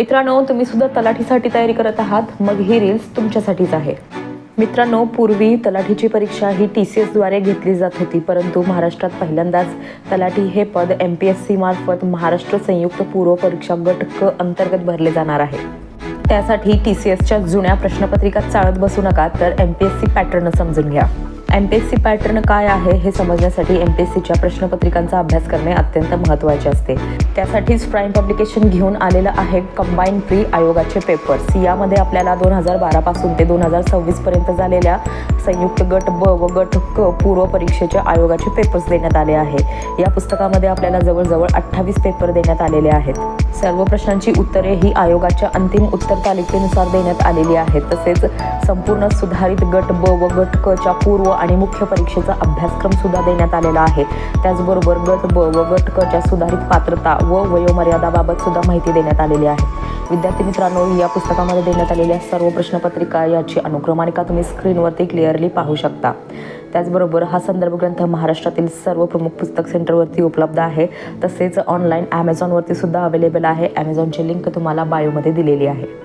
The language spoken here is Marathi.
मित्रांनो, तुम्ही सुद्धा तलाठीसाठी तयारी करत आहात, मग ही रील्स तुमच्यासाठीच आहे. मित्रांनो, पूर्वी तलाठीची परीक्षा ही TCS द्वारे घेतली जात होती, परंतु महाराष्ट्रात पहिल्यांदाच तलाठी हे पद MPSC मार्फत महाराष्ट्र संयुक्त पूर्व परीक्षा गट क अंतर्गत भरले जाणार आहे. त्यासाठी TCSच्या जुन्या प्रश्नपत्रिकात चाळत बसू नका, तर MPSC पॅटर्न समजून घ्या. MPSC पॅटर्न काय आहे हे समजण्यासाठी MPSCच्या प्रश्नपत्रिकांचा अभ्यास करणे अत्यंत महत्त्वाचे असते. त्यासाठीच प्राईम पब्लिकेशन घेऊन आलेलं आहे कंबाईन प्री आयोगाचे पेपर्स. यामध्ये आपल्याला 2012 पासून ते 2026 पर्यंत झालेल्या संयुक्त गट ब व गट क पूर्व परीक्षेच्या आयोगाचे पेपर्स देण्यात आले आहे. या पुस्तकामध्ये आपल्याला जवळजवळ 28 पेपर देण्यात आलेले आहेत. सर्व प्रश्नांची उत्तरे ही आयोगाच्या अंतिम उत्तर तालिकेनुसार देण्यात आलेली आहेत. तसेच संपूर्ण सुधारित गट ब व गट क च्या पूर्व आणि मुख्य परीक्षेचा अभ्यासक्रम सुद्धा देण्यात आलेला आहे. त्याचबरोबर गट ब व गट क च्या सुधारित पात्रता व वयोमर्यादाबाबत सुद्धा माहिती देण्यात आलेली आहे. विद्यार्थी मित्रांनो, या पुस्तकामध्ये देण्यात आलेल्या सर्व प्रश्नपत्रिका याची अनुक्रमानिका तुम्ही स्क्रीनवरती क्लिअरली पाहू शकता. त्याचबरोबर हा संदर्भ ग्रंथ महाराष्ट्रातील सर्व प्रमुख पुस्तक सेंटरवरती उपलब्ध आहे. तसेच ऑनलाईन ॲमेझॉनवरती सुद्धा अवेलेबल आहे. ॲमेझॉनची लिंक तुम्हाला बायोमध्ये दिलेली आहे.